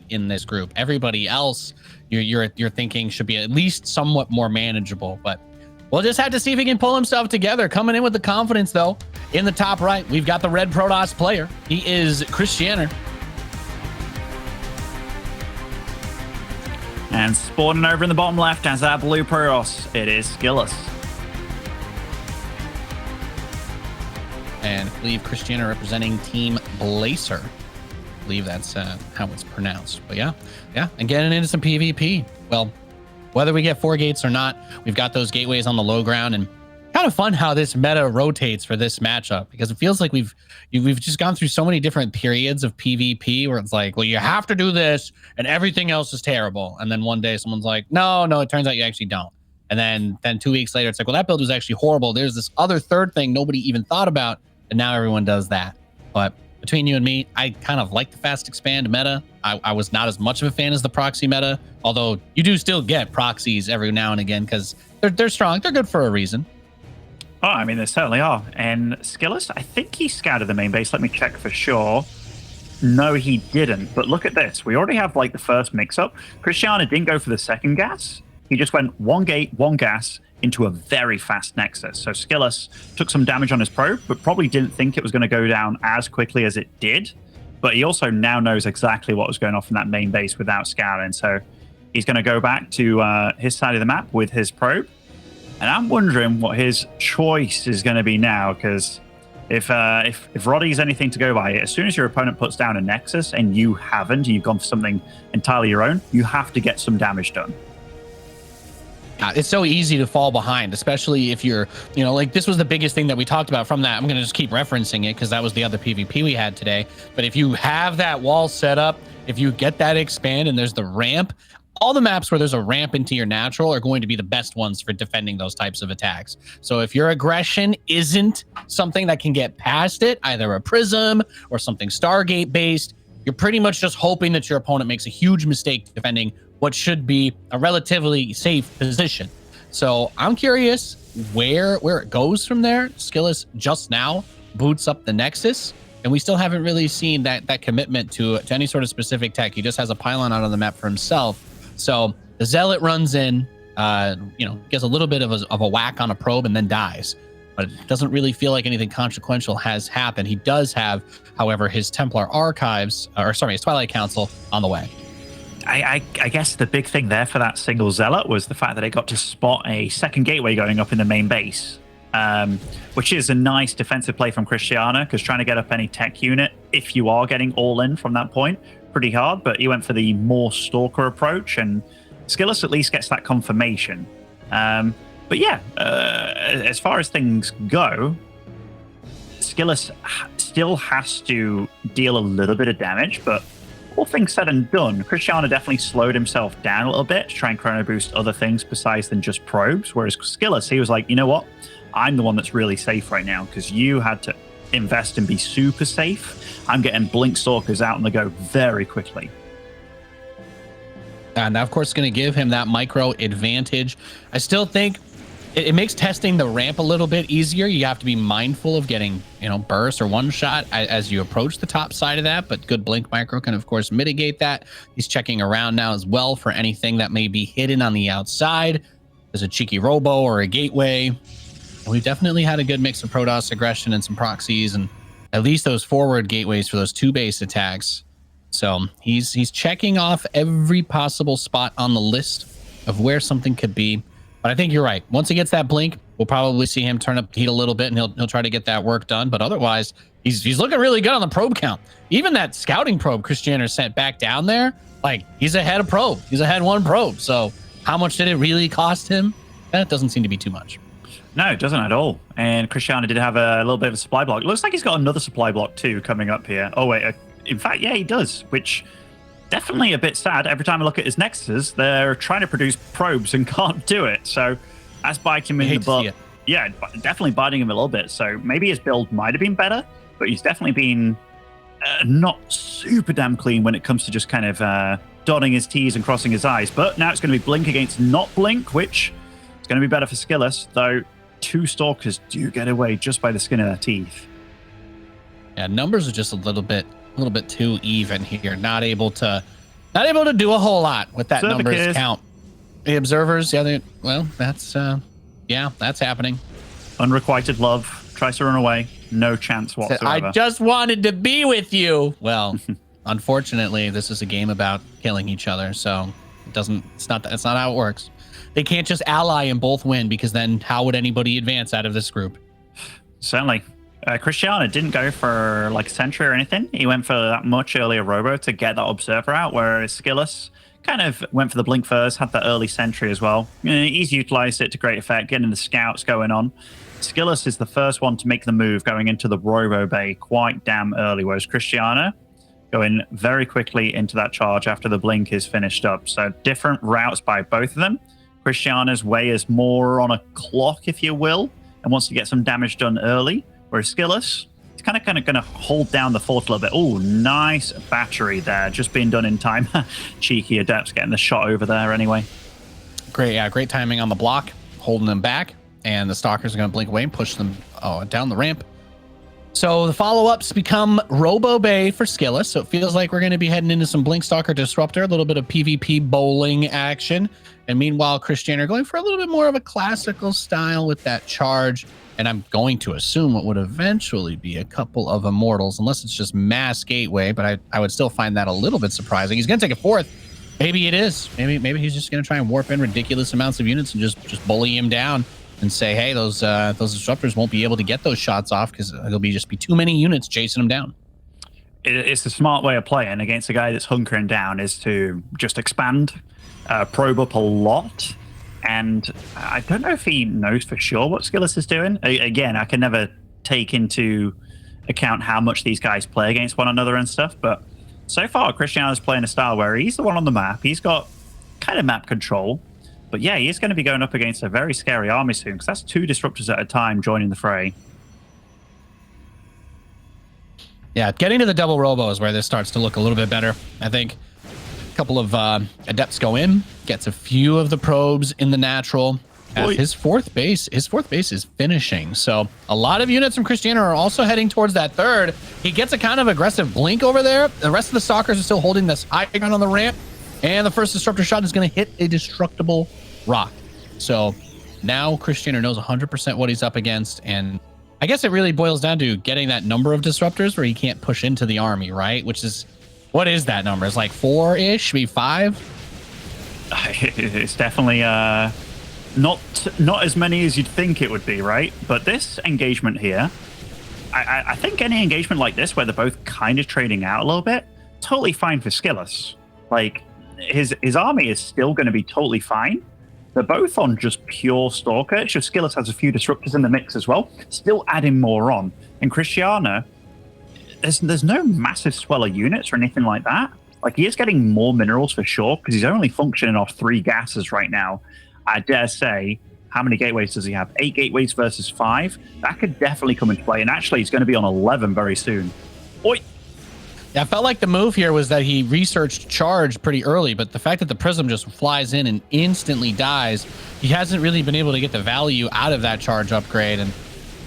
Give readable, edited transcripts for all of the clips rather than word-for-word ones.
in this group. Everybody else, you're thinking should be at least somewhat more manageable, but we'll just have to see if he can pull himself together. Coming in with the confidence, though, in the top right, we've got the red Protoss player. He is Krystianer. And spawning over in the bottom left as our blue Protoss, it is SKillous. And I believe Krystianer representing Team Blazer. I believe that's how it's pronounced. But yeah, and getting into some PvP. Well, whether we get 4 gates or not, we've got those gateways on the low ground, and kind of fun how this meta rotates for this matchup, because it feels like we've just gone through so many different periods of PvP where it's like, well, you have to do this and everything else is terrible. And then one day someone's like, no, it turns out you actually don't. And then 2 weeks later, it's like, well, that build was actually horrible. There's this other third thing nobody even thought about, and now everyone does that. But between you and me, I kind of like the fast expand meta. I was not as much of a fan as the proxy meta, although you do still get proxies every now and again because they're strong. They're good for a reason. Oh, I mean, they certainly are. And SKillous, I think he scouted the main base. Let me check for sure. No, he didn't. But look at this. We already have like the first mix-up. Krystianer didn't go for the second gas. He just went 1 gate, 1 gas into a very fast nexus. So SKillous took some damage on his probe, but probably didn't think it was going to go down as quickly as it did. But he also now knows exactly what was going on from that main base without scouting. So he's going to go back to his side of the map with his probe. And I'm wondering what his choice is going to be now, because if Roddy's anything to go by, as soon as your opponent puts down a nexus and you haven't, and you've gone for something entirely your own, you have to get some damage done. It's so easy to fall behind, especially if you're, like this was the biggest thing that we talked about from that. I'm going to just keep referencing it because that was the other PvP we had today. But if you have that wall set up, if you get that expand and there's the ramp, all the maps where there's a ramp into your natural are going to be the best ones for defending those types of attacks. So if your aggression isn't something that can get past it, either a prism or something Stargate based, you're pretty much just hoping that your opponent makes a huge mistake defending what should be a relatively safe position. So I'm curious where it goes from there. SKillous just now boots up the Nexus, and we still haven't really seen that commitment to any sort of specific tech. He just has a pylon out on the map for himself. So the Zealot runs in, gets a little bit of a whack on a probe and then dies. But it doesn't really feel like anything consequential has happened. He does have, however, his Templar Archives, his Twilight Council on the way. I guess the big thing there for that single Zealot was the fact that it got to spot a second gateway going up in the main base, which is a nice defensive play from Krystianer, because trying to get up any tech unit, if you are getting all in from that point, pretty hard. But he went for the more Stalker approach, and SKillous at least gets that confirmation. But yeah, as far as things go, SKillous still has to deal a little bit of damage, but all things said and done, Krystianer definitely slowed himself down a little bit to try and chrono boost other things besides than just probes, whereas SKillous, he was like, you know what? I'm the one that's really safe right now, because you had to invest and be super safe. I'm getting Blink Stalkers out on the go very quickly. And that, of course, is going to give him that micro advantage. I still think it makes testing the ramp a little bit easier. You have to be mindful of getting, burst or one shot as you approach the top side of that. But good Blink Micro can, of course, mitigate that. He's checking around now as well for anything that may be hidden on the outside. There's a cheeky robo or a gateway. And we've definitely had a good mix of Protoss aggression and some proxies, and at least those forward gateways for those 2 base attacks. So he's checking off every possible spot on the list of where something could be. But I think you're right. Once he gets that blink, we'll probably see him turn up the heat a little bit, and he'll try to get that work done. But otherwise, he's looking really good on the probe count. Even that scouting probe Krystianer sent back down there, like, he's ahead of probe. He's ahead 1 probe. So how much did it really cost him? That doesn't seem to be too much. No, it doesn't at all. And Krystianer did have a little bit of a supply block. Looks like he's got another supply block too coming up here. Oh wait, in fact, yeah, he does, which definitely a bit sad. Every time I look at his nexuses, they're trying to produce probes and can't do it. So that's biting him in the butt. Yeah, definitely biting him a little bit. So maybe his build might have been better, but he's definitely been not super damn clean when it comes to just kind of dotting his T's and crossing his I's. But now it's going to be Blink against not Blink, which is going to be better for SKillous, though 2 Stalkers do get away just by the skin of their teeth. Yeah, numbers are just a little bit too even here. Not able to Not able to do a whole lot with that Observer numbers kids. count. The observers, well, that's that's happening. Unrequited love, tries to run away, no chance whatsoever. I just wanted to be with you. Well, unfortunately, this is a game about killing each other, so that's not how it works. They can't just ally and both win, because then how would anybody advance out of this group? Certainly. Krystianer didn't go for like a sentry or anything. He went for that much earlier robo to get that observer out, whereas SKillous kind of went for the blink first, had that early sentry as well. He's utilized it to great effect, getting the scouts going on. SKillous is the first one to make the move going into the robo bay quite damn early, whereas Krystianer going very quickly into that charge after the blink is finished up. So different routes by both of them. Krystianer's way is more on a clock, if you will, and wants to get some damage done early, whereas SKillous, it's kind of going to hold down the fort a little bit. Oh, nice battery there, just being done in time. Cheeky Adepts getting the shot over there anyway. Great timing on the block, holding them back, and the Stalkers are going to blink away and push them down the ramp. So the follow-ups become Robo Bay for SKillous, so it feels like we're going to be heading into some Blink Stalker Disruptor, a little bit of PvP bowling action, and meanwhile Krystianer going for a little bit more of a classical style with that charge, and I'm going to assume what would eventually be a couple of Immortals, unless it's just mass gateway, but I would still find that a little bit surprising. He's going to take a fourth. Maybe it is. Maybe he's just going to try and warp in ridiculous amounts of units and just bully him down and say, hey, those disruptors won't be able to get those shots off because there'll just be too many units chasing them down. It's a smart way of playing against a guy that's hunkering down, is to just expand, probe up a lot. And I don't know if he knows for sure what SKillous is doing. Again, I can never take into account how much these guys play against one another and stuff. But so far, Krystianer's playing a style where he's the one on the map. He's got kind of map control. But yeah, he's going to be going up against a very scary army soon, because that's 2 disruptors at a time joining the fray. Yeah, getting to the double robo is where this starts to look a little bit better. I think a couple of Adepts go in, gets a few of the probes in the natural. His fourth base is finishing. So a lot of units from Krystianer are also heading towards that third. He gets a kind of aggressive blink over there. The rest of the Stalkers are still holding this high ground on the ramp. And the first disruptor shot is going to hit a destructible rock. So now Krystianer knows 100% what he's up against. And I guess it really boils down to getting that number of disruptors where he can't push into the army, right? Which is, what is that number? It's like 4-ish, maybe 5? It's definitely not as many as you'd think it would be, right? But this engagement here, I think any engagement like this where they're both kind of trading out a little bit, totally fine for SKillous. Like, his army is still going to be totally fine. They're both on just pure Stalker. It's just SKillous has a few disruptors in the mix as well, still adding more on. And Krystianer, there's no massive swell of units or anything like that. Like, he is getting more minerals for sure, because he's only functioning off 3 gases right now. I dare say, how many gateways does he have? 8 gateways versus 5? That could definitely come into play. And actually, he's going to be on 11 very soon. Oi! Yeah, I felt like the move here was that he researched charge pretty early, but the fact that the Prism just flies in and instantly dies, he hasn't really been able to get the value out of that charge upgrade. And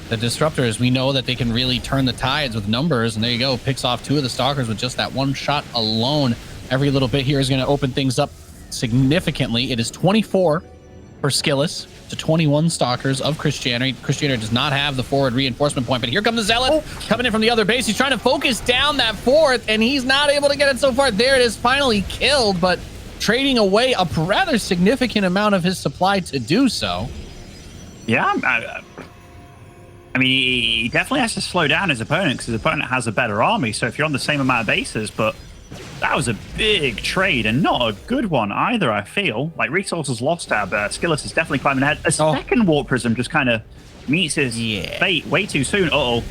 the Disruptors, we know that they can really turn the tides with numbers, and there you go, picks off 2 of the Stalkers with just that one shot alone. Every little bit here is going to open things up significantly. It is 24 for SKillous to 21 Stalkers of Krystianer. Krystianer does not have the forward reinforcement point, but here comes the Zealot coming in from the other base. He's trying to focus down that fourth, and he's not able to get it so far. There it is, finally killed, but trading away a rather significant amount of his supply to do so. Yeah, I mean, he definitely has to slow down his opponent, because his opponent has a better army. So if you're on the same amount of bases, but that was a big trade and not a good one either, I feel. Like, resources lost out, but SKillous is definitely climbing ahead. A second Warp Prism just kind of meets his fate way too soon. Uh-oh.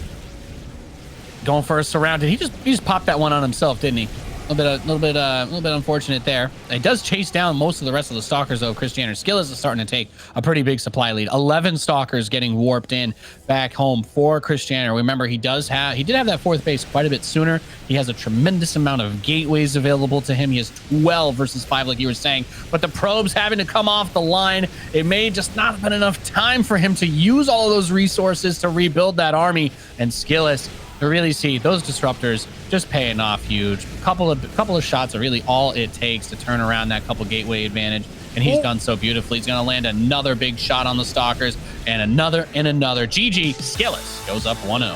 Going for a surrounded. He just popped that one on himself, didn't he? A little bit unfortunate there. It does chase down most of the rest of the Stalkers, though. Krystianer. SKillous is starting to take a pretty big supply lead. 11 Stalkers getting warped in back home for Krystianer. Remember, he did have that 4th base quite a bit sooner. He has a tremendous amount of gateways available to him. He has 12 versus 5, like you were saying. But the probes having to come off the line, it may just not have been enough time for him to use all of those resources to rebuild that army. And SKillous to really see those disruptors just paying off huge. Couple of shots are really all it takes to turn around that couple gateway advantage, and he's done so beautifully. He's going to land another big shot on the Stalkers, and another and another. GG, SKillous goes up 1-0.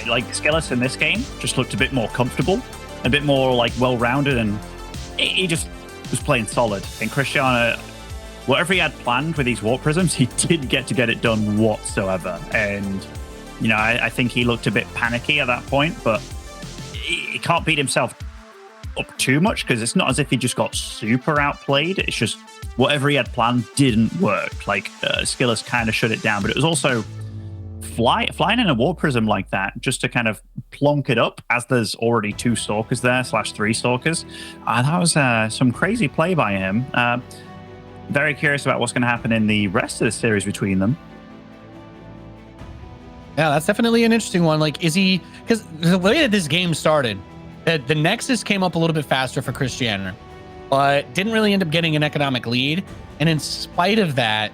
Like SKillous in this game just looked a bit more comfortable, a bit more like well-rounded, and he just was playing solid. And Krystianer, whatever he had planned with these warp prisms, he didn't get to get it done whatsoever. And you know, I think he looked a bit panicky at that point, but he can't beat himself up too much because it's not as if he just got super outplayed. It's just whatever he had planned didn't work. Like SKillous kind of shut it down, but it was also flying in a warp prism like that just to kind of plonk it up as there's already 2 stalkers there /3 stalkers. That was some crazy play by him. Very curious about what's going to happen in the rest of the series between them. Yeah, that's definitely an interesting one. Like, is he, because the way that this game started, the Nexus came up a little bit faster for Krystianer, but didn't really end up getting an economic lead. And in spite of that,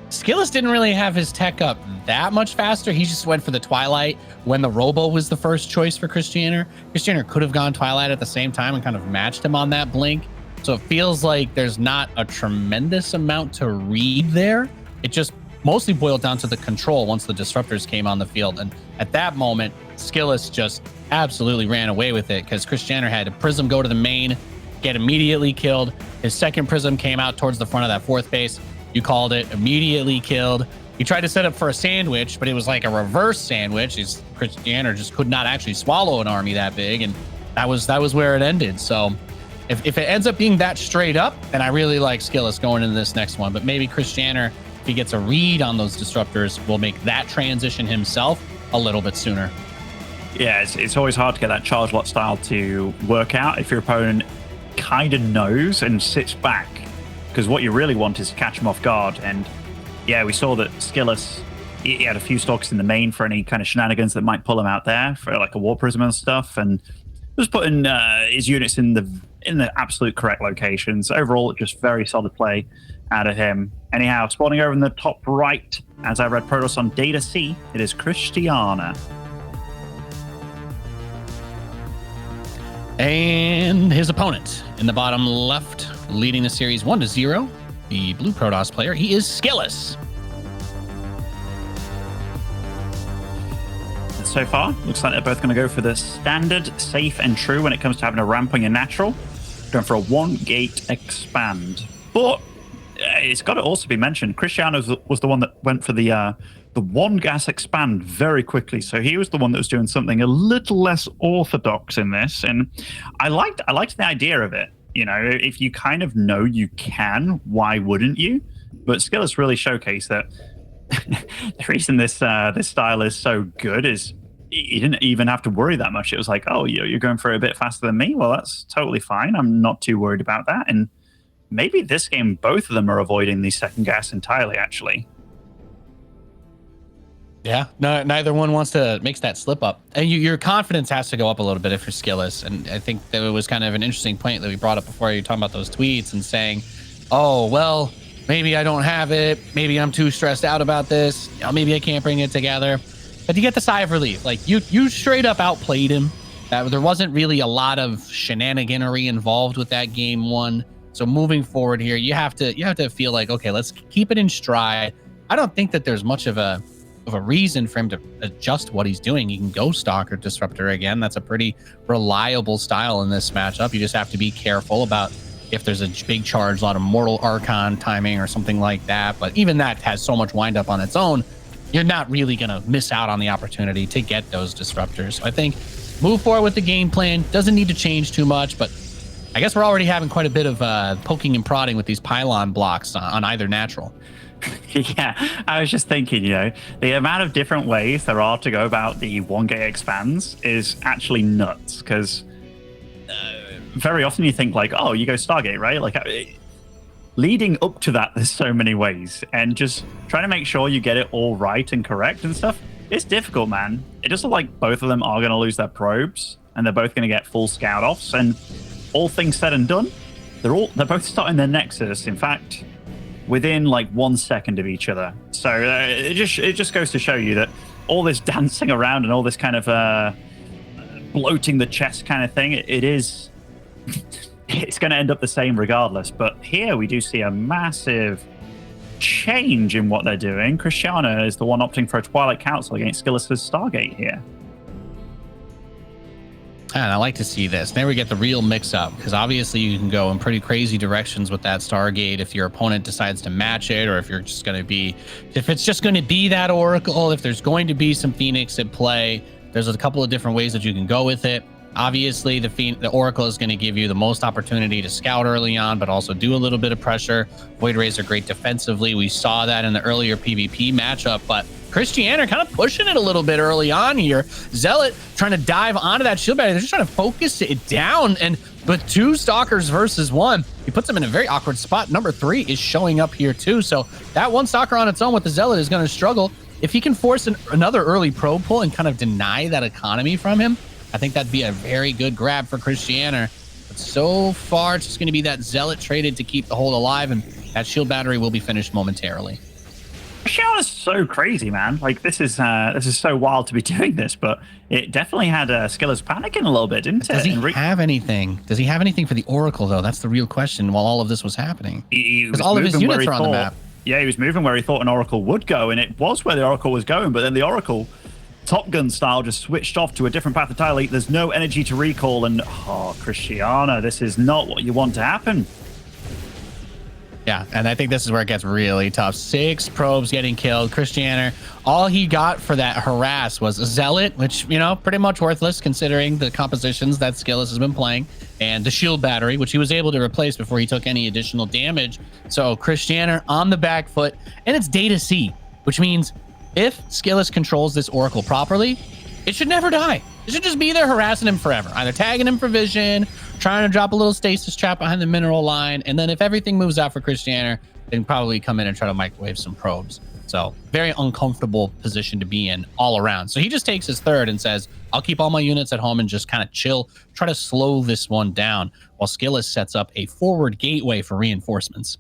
SKillous didn't really have his tech up that much faster. He just went for the Twilight when the Robo was the first choice for Krystianer. Krystianer could have gone Twilight at the same time and kind of matched him on that blink. So it feels like there's not a tremendous amount to read there. It just mostly boiled down to the control once the disruptors came on the field. And at that moment, SKillous just absolutely ran away with it because Krystianer had a prism go to the main, get immediately killed. His second prism came out towards the front of that 4th base. You called it, immediately killed. He tried to set up for a sandwich, but it was like a reverse sandwich. Krystianer just could not actually swallow an army that big, and that was where it ended. So if it ends up being that straight up, then I really like SKillous going into this next one. But maybe Krystianer, if he gets a read on those disruptors, will make that transition himself a little bit sooner. Yeah, it's always hard to get that charge lot style to work out if your opponent kind of knows and sits back. Because what you really want is to catch him off guard. And yeah, we saw that SKillous, he had a few stalkers in the main for any kind of shenanigans that might pull him out there for like a warp prism and stuff, and was putting his units in the absolute correct locations. Overall, just very solid play out of him. Anyhow, spawning over in the top right, as I read Protoss on Data C, it is Krystianer. And his opponent in the bottom left, leading the series 1-0, the blue Protoss player, he is SKillous. And so far, looks like they're both going to go for the standard, safe, and true when it comes to having a ramp on your natural. Going for a 1-gate expand. But it's got to also be mentioned, Krystianer was the one that went for the 1-gas expand very quickly. So he was the one that was doing something a little less orthodox in this. And I liked the idea of it. You know, if you kind of know you can, why wouldn't you? But SKillous really showcased that the reason this style is so good is you didn't even have to worry that much. It was like, oh, you're going for it a bit faster than me? Well, that's totally fine. I'm not too worried about that. And maybe this game, both of them are avoiding the second gas entirely, actually. Yeah, no, neither one wants to make that slip up. And your confidence has to go up a little bit if you're SKillous. And I think that it was kind of an interesting point that we brought up before. You were talking about those tweets and saying, oh, well, maybe I don't have it. Maybe I'm too stressed out about this. You know, maybe I can't bring it together. But you get the sigh of relief. Like you straight up outplayed him. There wasn't really a lot of shenaniganery involved with that game one. So moving forward here, you have to feel like, okay, let's keep it in stride. I don't think that there's much of a reason for him to adjust what he's doing. He can go Stalker Disruptor again. That's a pretty reliable style in this matchup. You just have to be careful about if there's a big charge, a lot of Mortal Archon timing or something like that. But even that has so much wind up on its own, you're not really going to miss out on the opportunity to get those disruptors. So I think move forward with the game plan. Doesn't need to change too much, but I guess we're already having quite a bit of poking and prodding with these pylon blocks on either natural. Yeah, I was just thinking, the amount of different ways there are to go about the 1-gate expands is actually nuts, because very often you think like, oh, you go Stargate, right? Like leading up to that, there's so many ways, and just trying to make sure you get it all right and correct and stuff, it's difficult, man. It does look like both of them are going to lose their probes, and they're both going to get full scout offs, and all things said and done, they're both starting their Nexus. In fact, within like 1 second of each other. So it just goes to show you that all this dancing around and all this kind of bloating the chest kind of thing, it is it's going to end up the same regardless. But here we do see a massive change in what they're doing. Krystianer is the one opting for a Twilight Council against SKillous' Stargate here. And I like to see this. There we get the real mix-up, because obviously you can go in pretty crazy directions with that Stargate if your opponent decides to match it, or if you're just going to be, if it's just going to be that Oracle, if there's going to be some Phoenix at play. There's a couple of different ways that you can go with it. Obviously, the Oracle is going to give you the most opportunity to scout early on, but also do a little bit of pressure. Void Rays are great defensively. We saw that in the earlier PvP matchup, but Krystianer kind of pushing it a little bit early on here. Zealot trying to dive onto that shield barrier. They're just trying to focus it down, and with 2 Stalkers versus 1, he puts them in a very awkward spot. Number 3 is showing up here too, so that 1 Stalker on its own with the Zealot is going to struggle. If he can force another early probe pull and kind of deny that economy from him, I think that'd be a very good grab for Krystianer. But so far, it's just going to be that Zealot traded to keep the hold alive, and that shield battery will be finished momentarily. Krystianer's so crazy, man. Like, this is so wild to be doing this, but it definitely had SKillous panicking a little bit, didn't it? Does he have anything? Does he have anything for the Oracle, though? That's the real question while all of this was happening. Because all of his units are on the map. Yeah, he was moving where he thought an Oracle would go, and it was where the Oracle was going, but then the Oracle, Top Gun style, just switched off to a different path entirely. There's no energy to recall, and Krystianer, this is not what you want to happen. Yeah, and I think this is where it gets really tough. 6 probes getting killed. Krystianer, all he got for that harass was a Zealot, which, you know, pretty much worthless considering the compositions that SKillous has been playing, and the shield battery, which he was able to replace before he took any additional damage. So Krystianer on the back foot, and it's data C, which means if SKillous controls this Oracle properly, it should never die. It should just be there harassing him forever, either tagging him for vision, trying to drop a little stasis trap behind the mineral line, and then if everything moves out for Krystianer, then probably come in and try to microwave some probes. So very uncomfortable position to be in all around. So he just takes his 3rd and says, I'll keep all my units at home and just kind of chill, try to slow this one down, while SKillous sets up a forward gateway for reinforcements.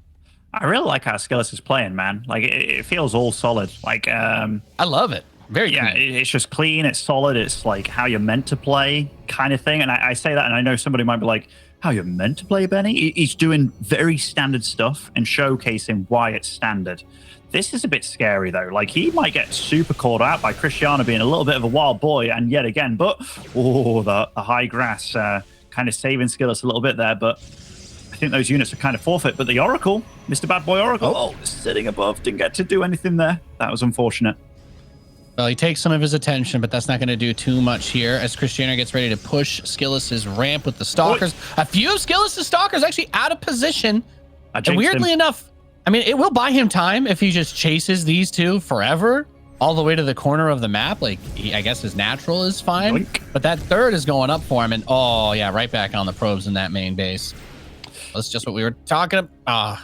I really like how SKillous is playing, man. Like, it feels all solid. Like, I love it. Very clean. It's just clean. It's solid. It's like how you're meant to play kind of thing. And I say that, and I know somebody might be like, how you're meant to play, Benny? He's doing very standard stuff and showcasing why it's standard. This is a bit scary, though. Like, he might get super caught out by Krystianer being a little bit of a wild boy, and yet again, but, the high grass kind of saving SKillous a little bit there, but I think those units are kind of forfeit. But the Oracle, Mr. Bad Boy Oracle, sitting above, didn't get to do anything there. That was unfortunate. Well, he takes some of his attention, but that's not going to do too much here as Krystianer gets ready to push Skillous's ramp with the Stalkers. A few of Skillous's Stalkers actually out of position. And weirdly enough, I mean, it will buy him time if he just chases these 2 forever all the way to the corner of the map. Like, I guess his natural is fine, but that 3rd is going up for him. And right back on the probes in that main base. That's just what we were talking about.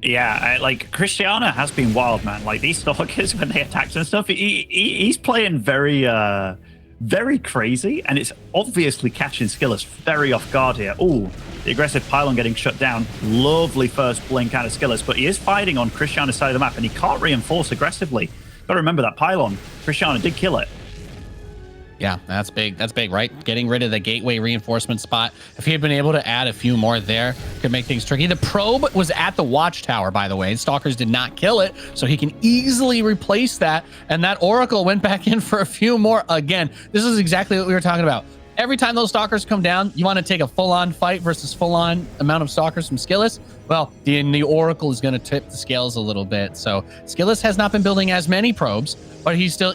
Yeah, like, Krystianer has been wild, man. Like, these Stalkers, when they attack and stuff, he's playing very, very crazy, and it's obviously catching SKillous very off guard here. Oh, the aggressive pylon getting shut down. Lovely first blink out of SKillous, but he is fighting on Krystianer's side of the map, and he can't reinforce aggressively. Got to remember that pylon. Krystianer did kill it. Yeah, that's big. That's big, right? Getting rid of the gateway reinforcement spot. If he had been able to add a few more there, could make things tricky. The probe was at the watchtower, by the way. Stalkers did not kill it, so he can easily replace that. And that Oracle went back in for a few more again. This is exactly what we were talking about. Every time those Stalkers come down, you want to take a full-on fight versus full-on amount of Stalkers from SKillous. Well, the Oracle is going to tip the scales a little bit. So SKillous has not been building as many probes, but he's still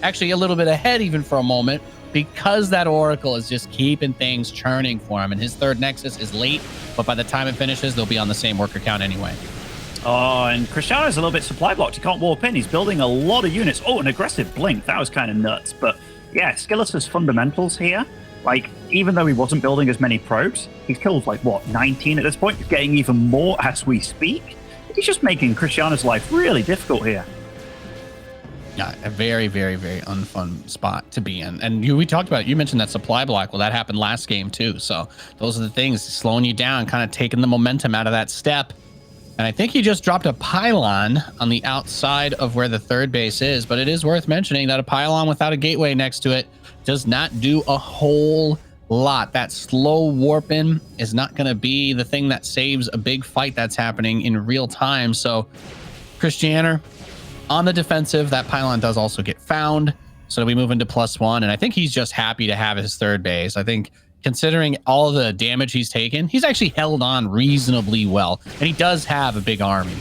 actually a little bit ahead even for a moment, because that Oracle is just keeping things churning for him. And his 3rd Nexus is late, but by the time it finishes, they'll be on the same worker count anyway. Oh, and Krystianer's a little bit supply blocked. He can't warp in. He's building a lot of units. Oh, an aggressive blink. That was kind of nuts. But yeah, SKillous' fundamentals here. Like, even though he wasn't building as many probes, he's killed, like, what, 19 at this point? He's getting even more as we speak. He's just making Krystianer's life really difficult here. Yeah, a very, very, very unfun spot to be in. And we talked about it. You mentioned that supply block. Well, that happened last game, too. So those are the things slowing you down, kind of taking the momentum out of that step. And I think he just dropped a pylon on the outside of where the third base is, but it is worth mentioning that a pylon without a gateway next to it does not do a whole lot. That slow warping is not going to be the thing that saves a big fight that's happening in real time. So Krystianer on the defensive, that pylon does also get found. So we move into +1, and I think he's just happy to have his third base. I think considering all the damage he's taken, he's actually held on reasonably well, and he does have a big army.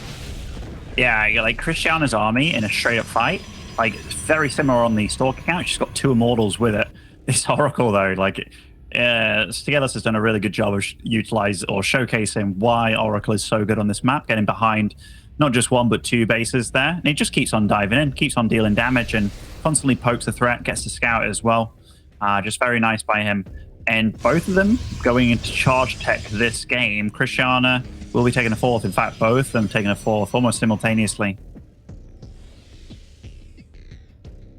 Yeah, like Krystianer's army in a straight up fight, like it's very similar on the Stalker account. She's got 2 Immortals with it. This Oracle though, like SKillous has done a really good job of showcasing why Oracle is so good on this map, getting behind not just 1 but 2 bases there, and he just keeps on diving in, keeps on dealing damage, and constantly pokes the threat, gets to scout as well. Just very nice by him. And both of them going into charge tech this game. Krystianer will be taking a 4th. In fact, both of them taking a 4th almost simultaneously.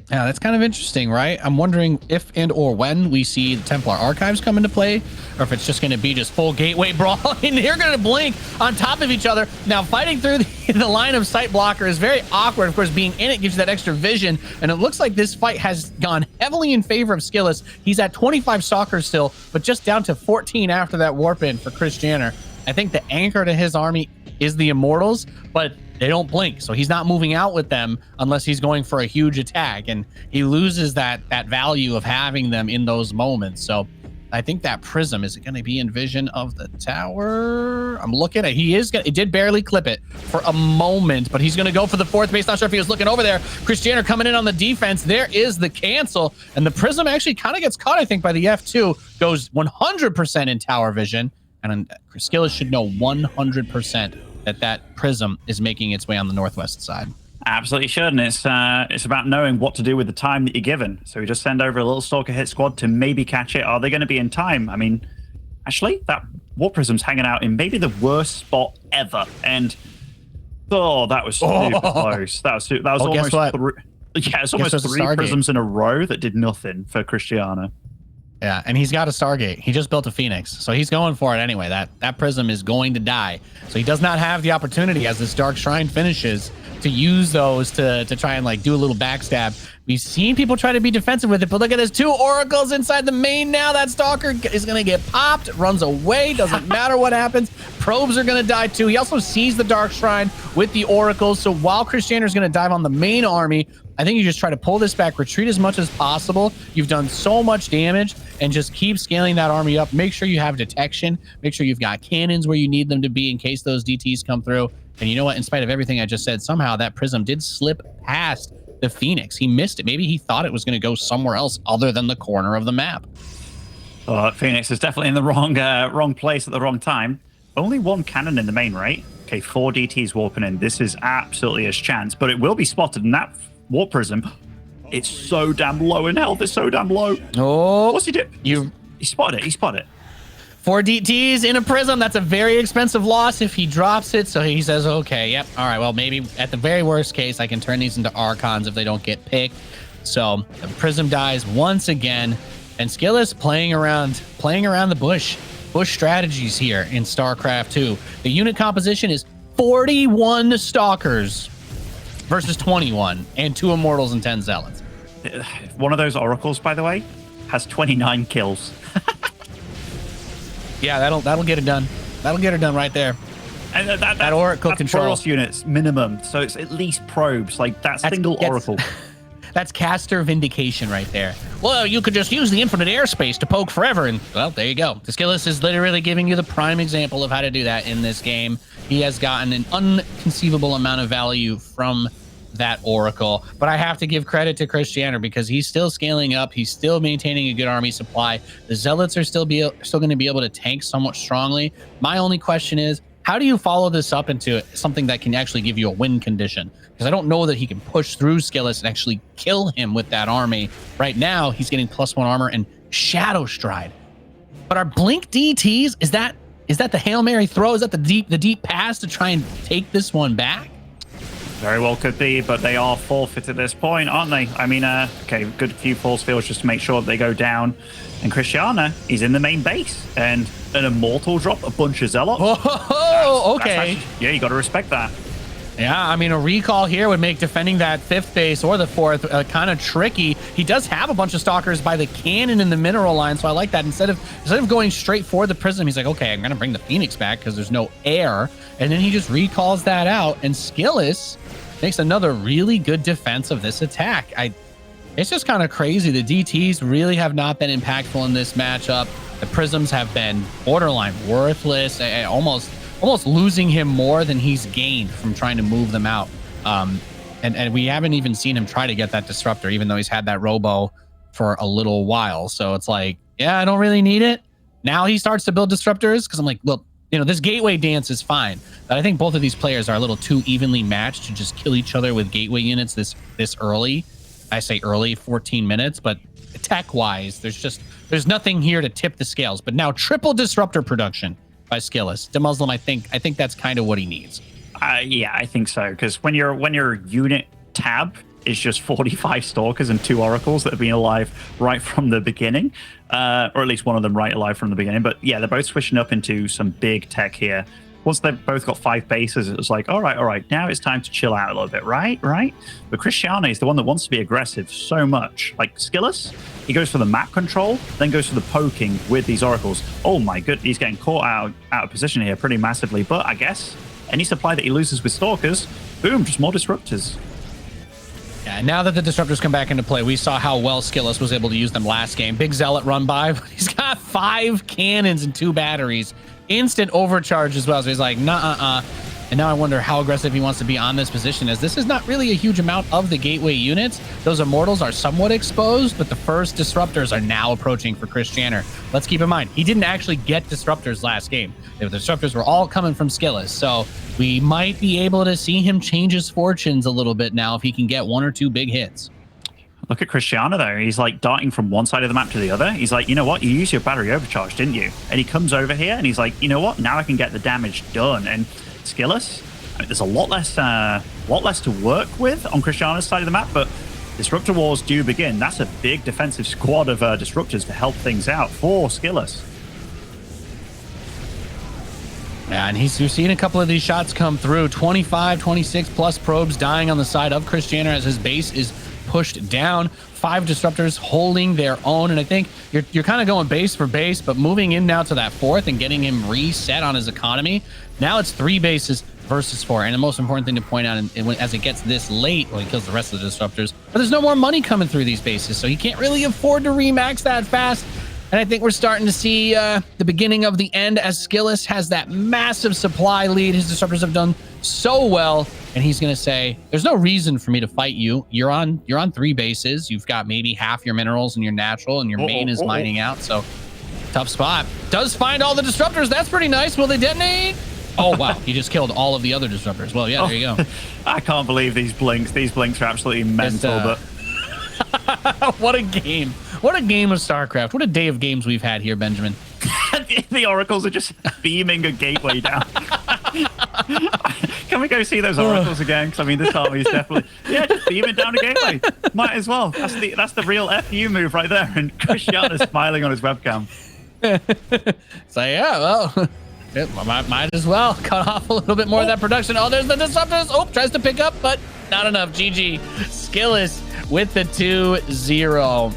Yeah, that's kind of interesting, right? I'm wondering if and or when we see the Templar Archives come into play, or if it's just going to be just full gateway brawl, and they're going to blink on top of each other. Now, fighting through the line of sight blocker is very awkward. Of course, being in it gives you that extra vision, and it looks like this fight has gone heavily in favor of SKillous. He's at 25 stalkers still, but just down to 14 after that warp in for Krystianer. I think the anchor to his army is the Immortals, but they don't blink, so he's not moving out with them unless he's going for a huge attack, and he loses that value of having them in those moments. So I think that Prism, is it going to be in vision of the tower? I'm looking at it did barely clip it for a moment, but he's going to go for the 4th base. Not sure if he was looking over there. Krystianer coming in on the defense. There is the cancel, and the Prism actually kind of gets caught, I think, by the F2, goes 100% in tower vision, and SKillous should know 100% that Prism is making its way on the northwest side. Absolutely should, and it's about knowing what to do with the time that you're given. So we just send over a little Stalker hit squad to maybe catch it. Are they going to be in time? I mean, actually, that Warp Prism's hanging out in maybe the worst spot ever, and that was super close. That was almost it's almost 3 Prisms in a row that did nothing for Krystianer. Yeah, and he's got a Stargate. He just built a Phoenix, so he's going for it anyway. That Prism is going to die. So he does not have the opportunity as this Dark Shrine finishes to use those to try and like do a little backstab. We've seen people try to be defensive with it, but look at this, 2 Oracles inside the main now. That Stalker is going to get popped, runs away, doesn't matter what happens. Probes are going to die too. He also sees the Dark Shrine with the Oracles, so while Krystianer is going to dive on the main army, I think you just try to pull this back, retreat as much as possible. You've done so much damage, and just keep scaling that army up. Make sure you have detection. Make sure you've got cannons where you need them to be in case those DTs come through. And you know what? In spite of everything I just said, somehow that Prism did slip past the Phoenix. He missed it. Maybe he thought it was going to go somewhere else other than the corner of the map. Phoenix is definitely in the wrong place at the wrong time. Only 1 cannon in the main, right? Okay, 4 DTs warping in. This is absolutely his chance, but it will be spotted, and that Warp Prism, it's so damn low in health. It's so damn low. Oh, what's he do? He spotted it. He spotted it. 4 DTs in a Prism. That's a very expensive loss if he drops it. So he says, okay, yep. All right, well, maybe at the very worst case, I can turn these into Archons if they don't get picked. So the Prism dies once again, and SKillous playing around the bush strategies here in StarCraft 2. The unit composition is 41 Stalkers versus 21, and 2 Immortals and 10 Zealots. One of those Oracles, by the way, has 29 kills. Yeah, that'll get it done. That'll get it done right there. And that Oracle control. Protoss units minimum, so it's at least probes. Like that single Oracle. That's caster vindication right there. Well, you could just use the infinite airspace to poke forever, and well, there you go. The SKillous is literally giving you the prime example of how to do that in this game. He has gotten an inconceivable amount of value from that Oracle, but I have to give credit to Krystianer because he's still scaling up. He's still maintaining a good army supply. The Zealots are still going to be able to tank somewhat strongly. My only question is, how do you follow this up into something that can actually give you a win condition? Because I don't know that he can push through SKillous and actually kill him with that army. Right now, he's getting +1 armor and Shadow Stride. But our Blink DTs, is that the Hail Mary throw? Is that the deep pass to try and take this one back? Very well could be, but they are forfeit at this point, aren't they? I mean, okay, good few force fields just to make sure that they go down. And Krystianer is in the main base, and an Immortal drop, a bunch of Zealots. Oh, Oh, okay. Yeah, you got to respect that. Yeah, I mean, a recall here would make defending that 5th base or the 4th kind of tricky. He does have a bunch of stalkers by the cannon in the mineral line, so I like that. Instead of going straight for the prism, he's like, okay, I'm going to bring the Phoenix back because there's no air. And then he just recalls that out, and SKillous makes another really good defense of this attack. It's just kind of crazy. The DTs really have not been impactful in this matchup. The prisms have been borderline worthless, almost losing him more than he's gained from trying to move them out. And we haven't even seen him try to get that disruptor, even though he's had that robo for a little while. So it's like, yeah, I don't really need it. Now he starts to build disruptors because I'm like, well, you know, this gateway dance is fine. But I think both of these players are a little too evenly matched to just kill each other with gateway units this early. I say early, 14 minutes, but tech-wise, there's nothing here to tip the scales. But now triple disruptor production by SKillous. DeMuslim, I think that's kind of what he needs. Yeah, I think so. Because when your unit tab is just 45 stalkers and 2 oracles that have been alive right from the beginning, or at least one of them right alive from the beginning. But yeah, they're both switching up into some big tech here. Once they've both got 5 bases, it was like, all right, now it's time to chill out a little bit, right? But Krystianer is the one that wants to be aggressive so much. Like SKillous, he goes for the map control, then goes for the poking with these oracles. Oh my goodness, he's getting caught out of position here pretty massively. But I guess any supply that he loses with stalkers, boom, just more disruptors. Yeah, now that the disruptors come back into play, we saw how well SKillous was able to use them last game. Big Zealot run by, but he's got 5 cannons and 2 batteries. Instant overcharge as well. So he's like, nah. And now I wonder how aggressive he wants to be on this position, as this is not really a huge amount of the gateway units. Those immortals are somewhat exposed, but the first disruptors are now approaching for Krystianer. Let's keep in mind, he didn't actually get disruptors last game. The disruptors were all coming from SKillous. So we might be able to see him change his fortunes a little bit now if he can get 1 or 2 big hits. Look at Krystianer though. He's like darting from one side of the map to the other. He's like, you know what? You used your battery overcharge, didn't you? And he comes over here and he's like, you know what? Now I can get the damage done. And SKillous, I mean, there's a lot less to work with on Krystianer's side of the map, but Disruptor Wars do begin. That's a big defensive squad of disruptors to help things out for SKillous. Yeah, and you're seeing a couple of these shots come through. 25, 26 plus probes dying on the side of Krystianer as his base is pushed down. 5 disruptors holding their own, and I think you're kind of going base for base, but moving in now to that 4th and getting him reset on his economy. Now it's 3 bases versus 4, and the most important thing to point out, as it gets this late, well, he kills the rest of the disruptors, but there's no more money coming through these bases, so he can't really afford to remax that fast. And I think we're starting to see the beginning of the end, as SKillous has that massive supply lead. His disruptors have done so well, and he's going to say, there's no reason for me to fight you. You're on 3 bases. You've got maybe half your minerals and your natural, and your main is mining out. So tough spot. Does find all the disruptors. That's pretty nice. Will they detonate? Oh, wow. He just killed all of the other disruptors. Well, yeah, there you go. I can't believe these blinks. These blinks are absolutely mental, but... What a game. What a game of StarCraft. What a day of games we've had here, Benjamin. The oracles are just beaming a gateway down. Can we go see those oracles again? Because I mean, this army is definitely, yeah, just beaming down a gateway. Might as well. That's the real FU move right there. And Krystianer's smiling on his webcam. So yeah, well, might as well cut off a little bit more of that production. Oh, there's the disruptors. Oh, tries to pick up, but not enough. GG. SKillous with the 2-0.